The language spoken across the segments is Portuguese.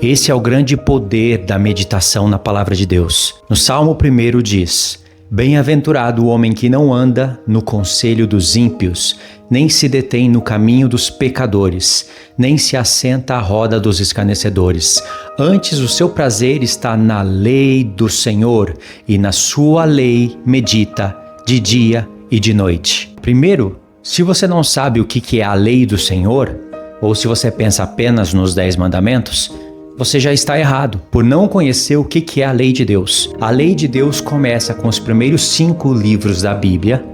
Esse é o grande poder da meditação na palavra de Deus. No Salmo 1 diz: Bem-aventurado o homem que não anda no conselho dos ímpios, nem se detém no caminho dos pecadores, nem se assenta à roda dos escarnecedores. Antes o seu prazer está na lei do Senhor, e na sua lei medita de dia e de noite. Primeiro, se você não sabe o que é a lei do Senhor, ou se você pensa apenas nos 10 mandamentos, você já está errado, por não conhecer o que é a lei de Deus. A lei de Deus começa com os primeiros 5 livros da Bíblia,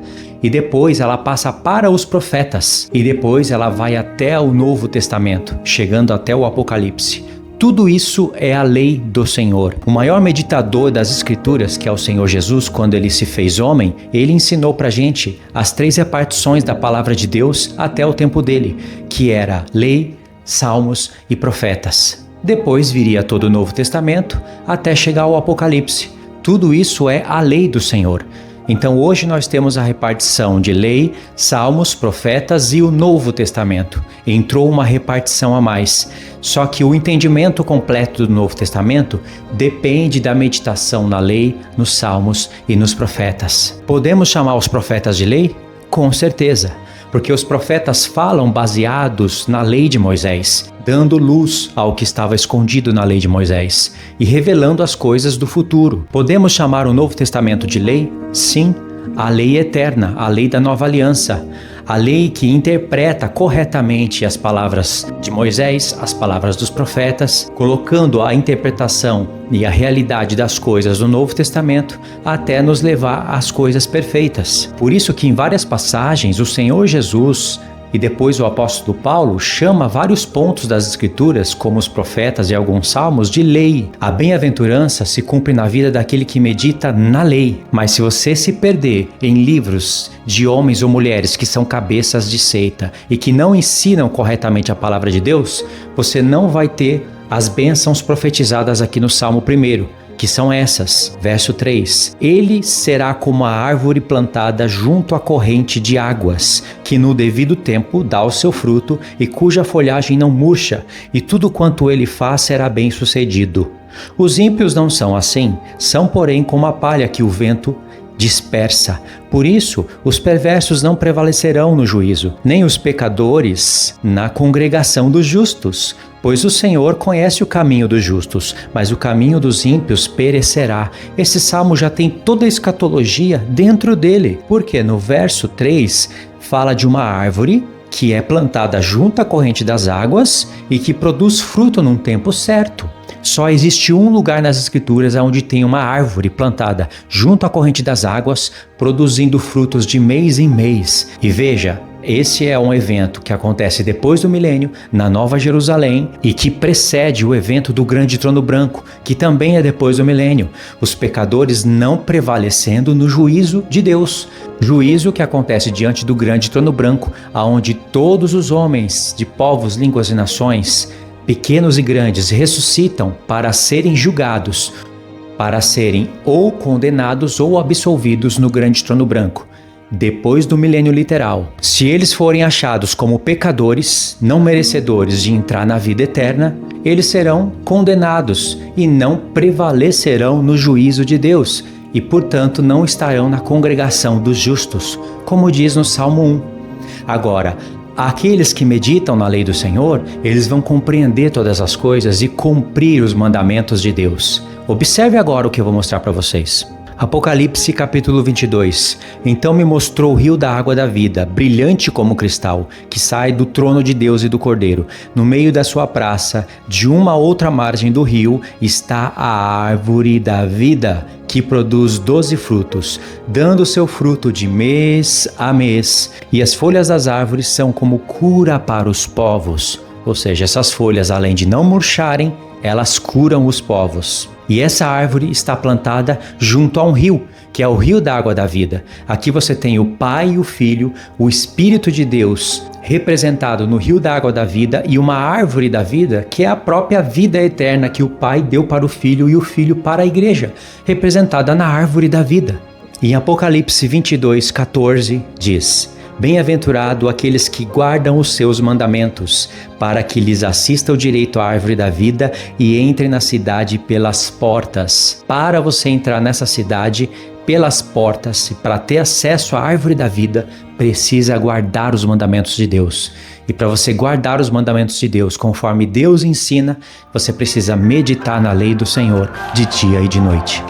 e depois ela passa para os profetas, e depois ela vai até o Novo Testamento, chegando até o Apocalipse. Tudo isso é a lei do Senhor. O maior meditador das Escrituras, que é o Senhor Jesus, quando ele se fez homem, ele ensinou pra gente as 3 repartições da palavra de Deus até o tempo dele, que era lei, salmos e profetas. Depois viria todo o Novo Testamento até chegar ao Apocalipse. Tudo isso é a lei do Senhor. Então hoje nós temos a repartição de lei, salmos, profetas e o Novo Testamento. Entrou uma repartição a mais. Só que o entendimento completo do Novo Testamento depende da meditação na lei, nos salmos e nos profetas. Podemos chamar os profetas de lei? Com certeza, porque os profetas falam baseados na lei de Moisés, dando luz ao que estava escondido na lei de Moisés e revelando as coisas do futuro. Podemos chamar o Novo Testamento de lei? Sim, a lei eterna, a lei da nova aliança, a lei que interpreta corretamente as palavras de Moisés, as palavras dos profetas, colocando a interpretação e a realidade das coisas do Novo Testamento até nos levar às coisas perfeitas. Por isso que em várias passagens o Senhor Jesus e depois o apóstolo Paulo chama vários pontos das Escrituras, como os profetas e alguns salmos, de lei. A bem-aventurança se cumpre na vida daquele que medita na lei. Mas se você se perder em livros de homens ou mulheres que são cabeças de seita e que não ensinam corretamente a palavra de Deus, você não vai ter as bênçãos profetizadas aqui no Salmo 1, que são essas. Verso 3: Ele será como a árvore plantada junto à corrente de águas, que no devido tempo dá o seu fruto e cuja folhagem não murcha, e tudo quanto ele faz será bem sucedido. Os ímpios não são assim, são porém como a palha que o vento dispersa. Por isso, os perversos não prevalecerão no juízo, nem os pecadores na congregação dos justos. Pois o Senhor conhece o caminho dos justos, mas o caminho dos ímpios perecerá. Esse salmo já tem toda a escatologia dentro dele, porque no verso 3 fala de uma árvore que é plantada junto à corrente das águas e que produz fruto num tempo certo. Só existe um lugar nas Escrituras onde tem uma árvore plantada junto à corrente das águas, produzindo frutos de mês em mês. E veja, esse é um evento que acontece depois do milênio, na Nova Jerusalém, e que precede o evento do grande trono branco, que também é depois do milênio. Os pecadores não prevalecendo no juízo de Deus. Juízo que acontece diante do grande trono branco, aonde todos os homens de povos, línguas e nações, pequenos e grandes, ressuscitam para serem julgados, para serem ou condenados ou absolvidos no grande trono branco. Depois do milênio literal, se eles forem achados como pecadores, não merecedores de entrar na vida eterna, eles serão condenados e não prevalecerão no juízo de Deus e, portanto, não estarão na congregação dos justos, como diz no Salmo 1. Agora, aqueles que meditam na lei do Senhor, eles vão compreender todas as coisas e cumprir os mandamentos de Deus. Observe agora o que eu vou mostrar para vocês. Apocalipse capítulo 22. Então me mostrou o rio da água da vida, brilhante como cristal, que sai do trono de Deus e do Cordeiro. No meio da sua praça, de uma outra margem do rio, está a árvore da vida, que produz 12 frutos, dando seu fruto de mês a mês. E as folhas das árvores são como cura para os povos. Ou seja, essas folhas, além de não murcharem, elas curam os povos. E essa árvore está plantada junto a um rio, que é o rio da água da vida. Aqui você tem o Pai e o Filho, o Espírito de Deus, representado no rio da água da vida, e uma árvore da vida, que é a própria vida eterna que o Pai deu para o Filho e o Filho para a igreja, representada na árvore da vida. Em Apocalipse 22:14 diz: Bem-aventurado aqueles que guardam os seus mandamentos, para que lhes assista o direito à árvore da vida e entrem na cidade pelas portas. Para você entrar nessa cidade pelas portas, e para ter acesso à árvore da vida, precisa guardar os mandamentos de Deus. E para você guardar os mandamentos de Deus, conforme Deus ensina, você precisa meditar na lei do Senhor de dia e de noite.